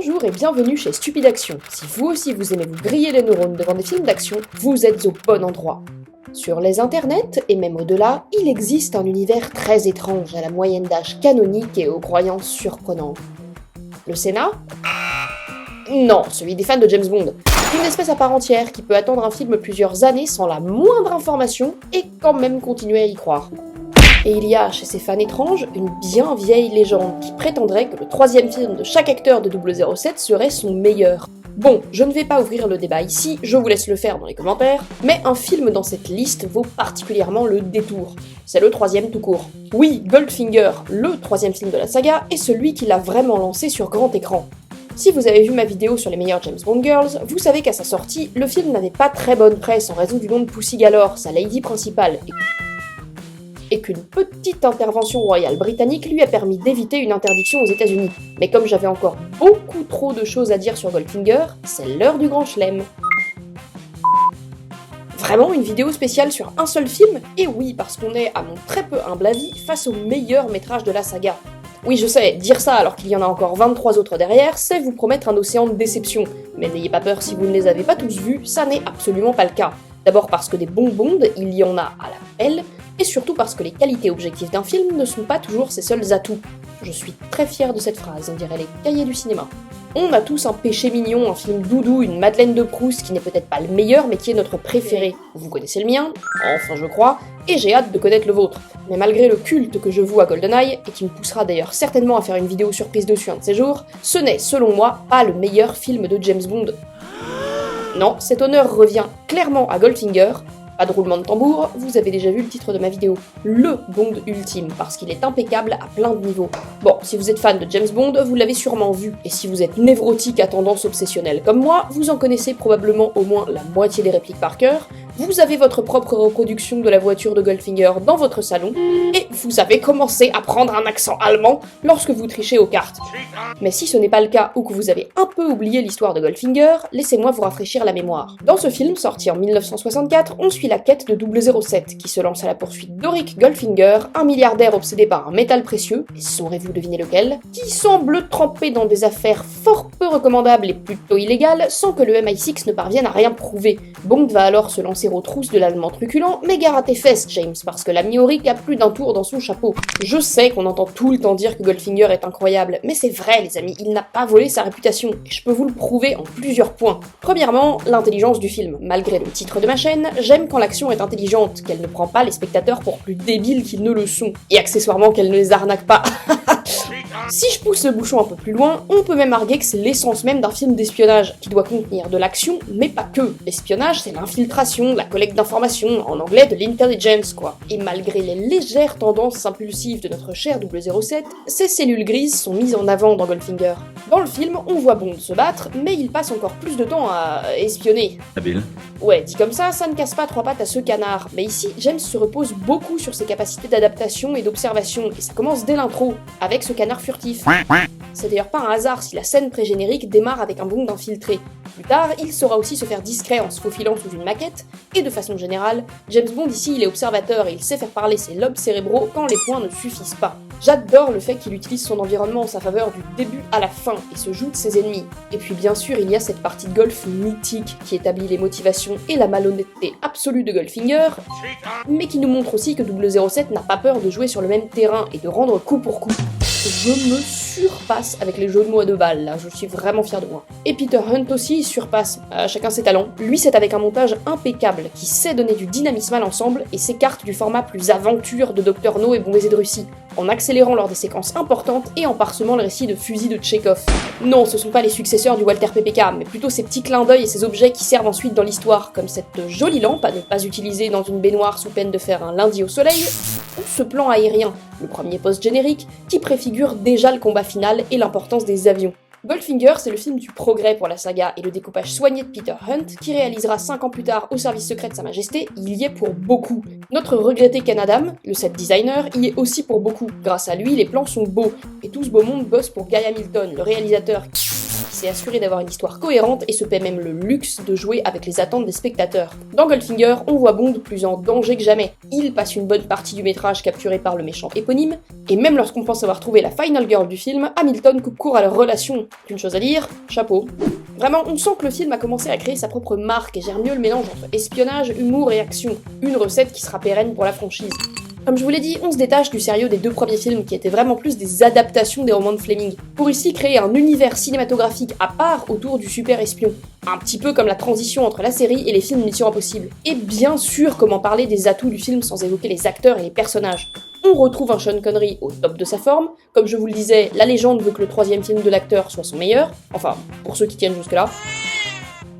Bonjour et bienvenue chez Stupide Action. Si vous aussi vous aimez vous griller les neurones devant des films d'action, vous êtes au bon endroit. Sur les internets, et même au-delà, il existe un univers très étrange à la moyenne d'âge canonique et aux croyances surprenantes. Le Sénat ? Non, celui des fans de James Bond. Une espèce à part entière qui peut attendre un film plusieurs années sans la moindre information et quand même continuer à y croire. Et il y a, chez ces fans étranges, une bien vieille légende qui prétendrait que le troisième film de chaque acteur de 007 serait son meilleur. Bon, je ne vais pas ouvrir le débat ici, je vous laisse le faire dans les commentaires, mais un film dans cette liste vaut particulièrement le détour. C'est le troisième tout court. Oui, Goldfinger, le troisième film de la saga, est celui qui l'a vraiment lancé sur grand écran. Si vous avez vu ma vidéo sur les meilleures James Bond Girls, vous savez qu'à sa sortie, le film n'avait pas très bonne presse en raison du nom de Pussy Galore, sa lady principale, et qu'une petite intervention royale britannique lui a permis d'éviter une interdiction aux États-Unis. Mais comme j'avais encore beaucoup trop de choses à dire sur Goldfinger, c'est l'heure du grand chelem. Vraiment une vidéo spéciale sur un seul film ? Et oui, parce qu'on est, à mon très peu humble avis, face au meilleur métrage de la saga. Oui, je sais, dire ça alors qu'il y en a encore 23 autres derrière, c'est vous promettre un océan de déception. Mais n'ayez pas peur si vous ne les avez pas tous vus, ça n'est absolument pas le cas. D'abord parce que des bons Bonds, il y en a à la pelle, et surtout parce que les qualités objectives d'un film ne sont pas toujours ses seuls atouts. Je suis très fière de cette phrase, on dirait les cahiers du cinéma. On a tous un péché mignon, un film doudou, une Madeleine de Proust qui n'est peut-être pas le meilleur mais qui est notre préféré. Vous connaissez le mien, enfin je crois, et j'ai hâte de connaître le vôtre. Mais malgré le culte que je voue à GoldenEye, et qui me poussera d'ailleurs certainement à faire une vidéo surprise dessus un de ces jours, ce n'est, selon moi, pas le meilleur film de James Bond. Non, cet honneur revient clairement à Goldfinger. Pas de roulement de tambour, vous avez déjà vu le titre de ma vidéo. Le Bond ultime, parce qu'il est impeccable à plein de niveaux. Bon, si vous êtes fan de James Bond, vous l'avez sûrement vu. Et si vous êtes névrotique à tendance obsessionnelle comme moi, vous en connaissez probablement au moins la moitié des répliques par cœur. Vous avez votre propre reproduction de la voiture de Goldfinger dans votre salon, et vous avez commencé à prendre un accent allemand lorsque vous trichez aux cartes. Mais si ce n'est pas le cas ou que vous avez un peu oublié l'histoire de Goldfinger, laissez-moi vous rafraîchir la mémoire. Dans ce film, sorti en 1964, on suit la quête de 007, qui se lance à la poursuite d'Auric Goldfinger, un milliardaire obsédé par un métal précieux, et saurez-vous deviner lequel, qui semble trempé dans des affaires fort peu recommandables et plutôt illégales, sans que le MI6 ne parvienne à rien prouver. Bond va alors se lancer aux trousses de l'allemand truculent, mais gare à tes fesses, James, parce que l'ami Auric a plus d'un tour dans son chapeau. Je sais qu'on entend tout le temps dire que Goldfinger est incroyable, mais c'est vrai les amis, il n'a pas volé sa réputation, et je peux vous le prouver en plusieurs points. Premièrement, l'intelligence du film. Malgré le titre de ma chaîne, j'aime quand l'action est intelligente, qu'elle ne prend pas les spectateurs pour plus débiles qu'ils ne le sont, et accessoirement qu'elle ne les arnaque pas. Si je pousse le bouchon un peu plus loin, on peut même arguer que c'est l'essence même d'un film d'espionnage, qui doit contenir de l'action, mais pas que. L'espionnage, c'est l'infiltration, la collecte d'informations, en anglais de l'intelligence quoi. Et malgré les légères tendances impulsives de notre cher 007, ces cellules grises sont mises en avant dans Goldfinger. Dans le film, on voit Bond se battre, mais il passe encore plus de temps à espionner. Habile. Ouais, dit comme ça ne casse pas trois pattes à ce canard, mais ici, James se repose beaucoup sur ses capacités d'adaptation et d'observation, et ça commence dès l'intro, avec ce canard furtif. C'est d'ailleurs pas un hasard si la scène pré-générique démarre avec un Bond infiltré. Plus tard, il saura aussi se faire discret en se faufilant sous une maquette, et de façon générale, James Bond ici il est observateur et il sait faire parler ses lobes cérébraux quand les points ne suffisent pas. J'adore le fait qu'il utilise son environnement en sa faveur du début à la fin et se joue de ses ennemis. Et puis bien sûr, il y a cette partie de golf mythique qui établit les motivations et la malhonnêteté absolue de Goldfinger, mais qui nous montre aussi que 007 n'a pas peur de jouer sur le même terrain et de rendre coup pour coup. Je me surpasse avec les jeux de mots à deux balles, là, je suis vraiment fière de moi. Et Peter Hunt aussi il surpasse, chacun ses talents. Lui c'est avec un montage impeccable, qui sait donner du dynamisme à l'ensemble et s'écarte du format plus aventure de Dr No et Bon baiser de Russie, en accélérant lors des séquences importantes et en parsemant le récit de fusil de Tchekhov. Non, ce sont pas les successeurs du Walter PPK, mais plutôt ces petits clins d'œil et ces objets qui servent ensuite dans l'histoire, comme cette jolie lampe à ne pas utiliser dans une baignoire sous peine de faire un lundi au soleil, ou ce plan aérien, le premier post-générique, qui préfigure déjà le combat final et l'importance des avions. Goldfinger, c'est le film du progrès pour la saga et le découpage soigné de Peter Hunt, qui réalisera 5 ans plus tard au service secret de Sa Majesté, il y est pour beaucoup. Notre regretté Ken Adam, le set designer, y est aussi pour beaucoup. Grâce à lui, les plans sont beaux, et tout ce beau monde bosse pour Guy Hamilton, le réalisateur qui s'est assuré d'avoir une histoire cohérente et se paie même le luxe de jouer avec les attentes des spectateurs. Dans Goldfinger, on voit Bond plus en danger que jamais. Il passe une bonne partie du métrage capturé par le méchant éponyme, et même lorsqu'on pense avoir trouvé la final girl du film, Hamilton coupe court à leur relation. Une chose à dire, chapeau. Vraiment, on sent que le film a commencé à créer sa propre marque et gère mieux le mélange entre espionnage, humour et action. Une recette qui sera pérenne pour la franchise. Comme je vous l'ai dit, on se détache du sérieux des 2 premiers films qui étaient vraiment plus des adaptations des romans de Fleming, pour ici créer un univers cinématographique à part autour du super espion. Un petit peu comme la transition entre la série et les films Mission Impossible. Et bien sûr, comment parler des atouts du film sans évoquer les acteurs et les personnages. On retrouve un Sean Connery au top de sa forme. Comme je vous le disais, la légende veut que le 3e film de l'acteur soit son meilleur. Enfin, pour ceux qui tiennent jusque-là.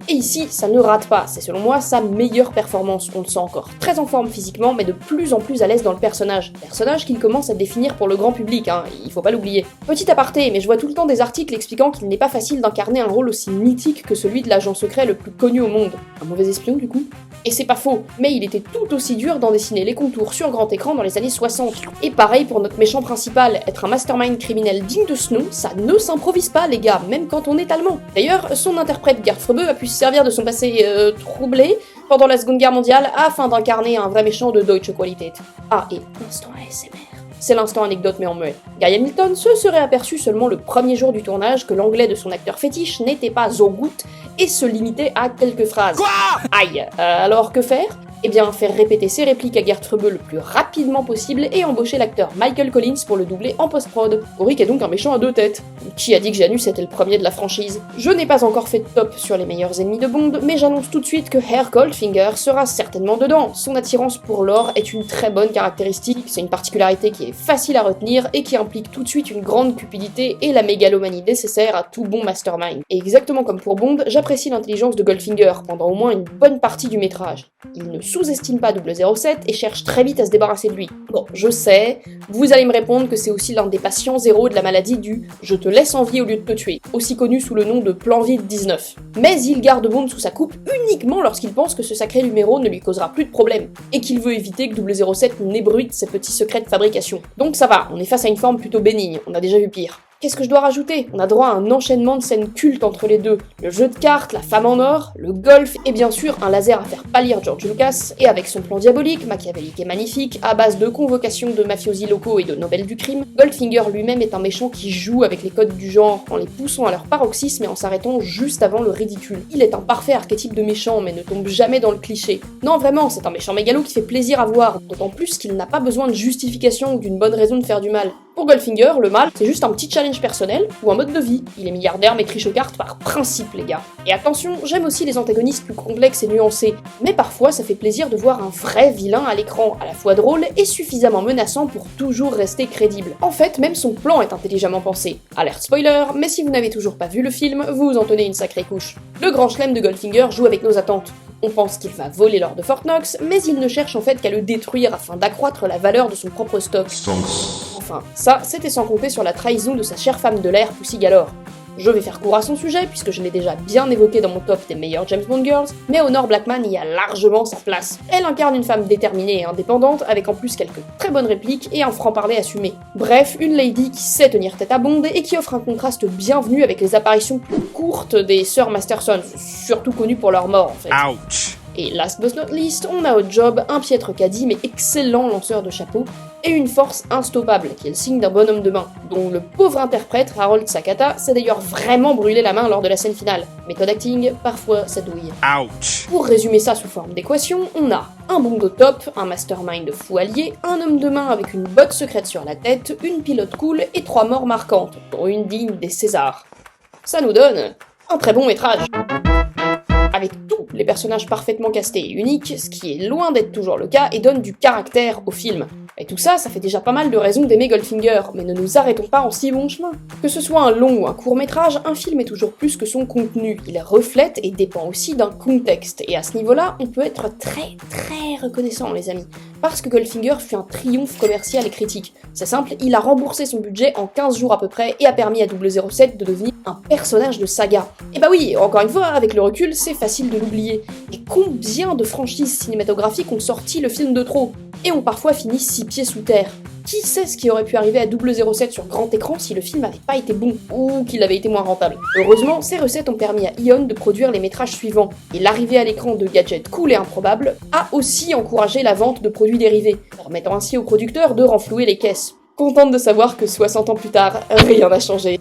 Et ici, ça ne rate pas, c'est selon moi sa meilleure performance. On le sent encore très en forme physiquement, mais de plus en plus à l'aise dans le personnage. Personnage qu'il commence à définir pour le grand public, il faut pas l'oublier. Petit aparté, mais je vois tout le temps des articles expliquant qu'il n'est pas facile d'incarner un rôle aussi mythique que celui de l'agent secret le plus connu au monde. Un mauvais espion du coup ? Et c'est pas faux, mais il était tout aussi dur d'en dessiner les contours sur grand écran dans les années 60. Et pareil pour notre méchant principal, être un mastermind criminel digne de ce nom, ça ne s'improvise pas les gars, même quand on est allemand. D'ailleurs, son interprète Gerd Fröbe a pu se servir de son passé troublé pendant la Seconde Guerre mondiale afin d'incarner un vrai méchant de Deutsche Qualität. Ah, et instant ASMR. C'est l'instant anecdote mais en muet. Guy Hamilton se serait aperçu seulement le premier jour du tournage que l'anglais de son acteur fétiche n'était pas so good et se limitait à quelques phrases. Quoi ? Aïe, alors que faire ? Eh bien, faire répéter ses répliques à Gerd Fröbe le plus rapidement possible et embaucher l'acteur Michael Collins pour le doubler en post-prod. Auric est donc un méchant à 2 têtes. Qui a dit que Janus était le premier de la franchise ? Je n'ai pas encore fait de top sur les meilleurs ennemis de Bond, mais j'annonce tout de suite que Herr Goldfinger sera certainement dedans. Son attirance pour l'or est une très bonne caractéristique, c'est une particularité qui est facile à retenir et qui implique tout de suite une grande cupidité et la mégalomanie nécessaire à tout bon mastermind. Et exactement comme pour Bond, j'apprécie l'intelligence de Goldfinger pendant au moins une bonne partie du métrage. Il ne sous-estime pas 007 et cherche très vite à se débarrasser de lui. Bon, je sais, vous allez me répondre que c'est aussi l'un des patients zéro de la maladie du « je te laisse en vie au lieu de te tuer », aussi connu sous le nom de plan vide 19. Mais il garde Bond sous sa coupe uniquement lorsqu'il pense que ce sacré numéro ne lui causera plus de problème, et qu'il veut éviter que 007 n'ébruite ses petits secrets de fabrication. Donc ça va, on est face à une forme plutôt bénigne, on a déjà vu pire. Qu'est-ce que je dois rajouter ? On a droit à un enchaînement de scènes cultes entre les deux. Le jeu de cartes, la femme en or, le golf, et bien sûr un laser à faire pâlir George Lucas, et avec son plan diabolique, machiavélique et magnifique, à base de convocations de mafiosi locaux et de Nobel du crime, Goldfinger lui-même est un méchant qui joue avec les codes du genre, en les poussant à leur paroxysme et en s'arrêtant juste avant le ridicule. Il est un parfait archétype de méchant, mais ne tombe jamais dans le cliché. Non vraiment, c'est un méchant mégalo qui fait plaisir à voir, d'autant plus qu'il n'a pas besoin de justification ou d'une bonne raison de faire du mal. Pour Goldfinger, le mal, c'est juste un petit challenge personnel ou un mode de vie. Il est milliardaire mais triche aux cartes par principe, les gars. Et attention, j'aime aussi les antagonistes plus complexes et nuancés, mais parfois ça fait plaisir de voir un vrai vilain à l'écran, à la fois drôle et suffisamment menaçant pour toujours rester crédible. En fait, même son plan est intelligemment pensé. Alerte spoiler, mais si vous n'avez toujours pas vu le film, vous vous en tenez une sacrée couche. Le grand chelem de Goldfinger joue avec nos attentes. On pense qu'il va voler l'or de Fort Knox, mais il ne cherche en fait qu'à le détruire afin d'accroître la valeur de son propre stock. Enfin, ça, c'était sans compter sur la trahison de sa chère femme de l'air, Pussy Galore. Je vais faire court à son sujet, puisque je l'ai déjà bien évoqué dans mon top des meilleurs James Bond Girls, mais Honor Blackman y a largement sa place. Elle incarne une femme déterminée et indépendante, avec en plus quelques très bonnes répliques et un franc-parler assumé. Bref, une lady qui sait tenir tête à Bond et qui offre un contraste bienvenu avec les apparitions plus courtes des sœurs Masterson, surtout connues pour leur mort en fait. Ouch. Et last but not least, on a au job un piètre caddie mais excellent lanceur de chapeau, et une force instoppable, qui est le signe d'un bonhomme de main, dont le pauvre interprète, Harold Sakata, s'est d'ailleurs vraiment brûlé la main lors de la scène finale. Méthode acting, parfois ça douille. Ouch. Pour résumer ça sous forme d'équation, on a un Bond au top, un mastermind fou allié, un homme de main avec une botte secrète sur la tête, une pilote cool et 3 morts marquantes, dont une digne des Césars. Ça nous donne un très bon métrage. Avec tous les personnages parfaitement castés et uniques, ce qui est loin d'être toujours le cas et donne du caractère au film. Et tout ça, ça fait déjà pas mal de raisons d'aimer Goldfinger, mais ne nous arrêtons pas en si bon chemin. Que ce soit un long ou un court métrage, un film est toujours plus que son contenu. Il reflète et dépend aussi d'un contexte, et à ce niveau-là, on peut être très reconnaissant les amis. Parce que Goldfinger fut un triomphe commercial et critique. C'est simple, il a remboursé son budget en 15 jours à peu près et a permis à 007 de devenir un personnage de saga. Et bah oui, encore une fois, avec le recul, c'est facile de l'oublier. Et combien de franchises cinématographiques ont sorti le film de trop et ont parfois fini 6 pieds sous terre. Qui sait ce qui aurait pu arriver à 007 sur grand écran si le film n'avait pas été bon, ou qu'il avait été moins rentable. Heureusement, ces recettes ont permis à Eon de produire les métrages suivants, et l'arrivée à l'écran de gadgets cool et improbables a aussi encouragé la vente de produits dérivés, permettant ainsi aux producteurs de renflouer les caisses. Contente de savoir que 60 ans plus tard, rien n'a changé.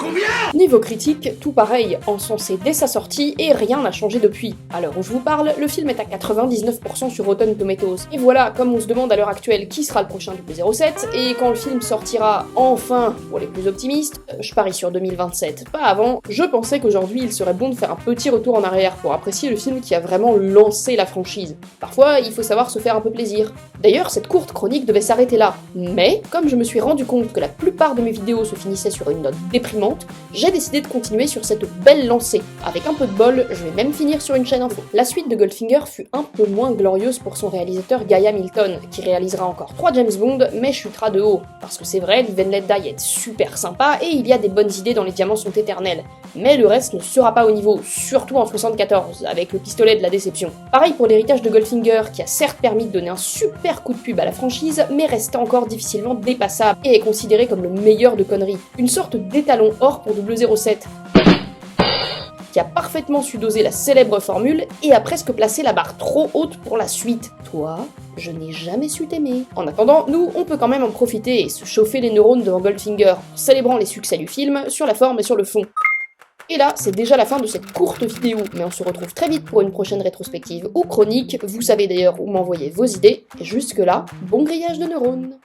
Niveau critique, tout pareil, encensé dès sa sortie et rien n'a changé depuis. À l'heure où je vous parle, le film est à 99% sur Rotten Tomatoes. Et voilà, comme on se demande à l'heure actuelle qui sera le prochain 007, et quand le film sortira enfin, pour les plus optimistes, je parie sur 2027, pas avant, je pensais qu'aujourd'hui il serait bon de faire un petit retour en arrière pour apprécier le film qui a vraiment lancé la franchise. Parfois, il faut savoir se faire un peu plaisir. D'ailleurs, cette courte chronique devait s'arrêter là, mais comme je me suis rendu compte que la plupart de mes vidéos se finissaient sur une note déprimante, j'ai décidé de continuer sur cette belle lancée. Avec un peu de bol, je vais même finir sur une chaîne info. La suite de Goldfinger fut un peu moins glorieuse pour son réalisateur Gaia Milton, qui réalisera encore 3 James Bond, mais chutera de haut. Parce que c'est vrai, Live and Let Die est super sympa, et il y a des bonnes idées dans Les Diamants sont éternels. Mais le reste ne sera pas au niveau, surtout en 74, avec le pistolet de la déception. Pareil pour l'héritage de Goldfinger, qui a certes permis de donner un super coup de pub à la franchise, mais reste encore difficilement dépassable, et est considéré comme le meilleur de conneries. Une sorte d'étalon or pour 007, qui a parfaitement su doser la célèbre formule et a presque placé la barre trop haute pour la suite. Toi, je n'ai jamais su t'aimer. En attendant, nous, on peut quand même en profiter et se chauffer les neurones devant Goldfinger, en célébrant les succès du film, sur la forme et sur le fond. Et là, c'est déjà la fin de cette courte vidéo, mais on se retrouve très vite pour une prochaine rétrospective ou chronique, vous savez d'ailleurs où m'envoyer vos idées, et jusque là, bon grillage de neurones.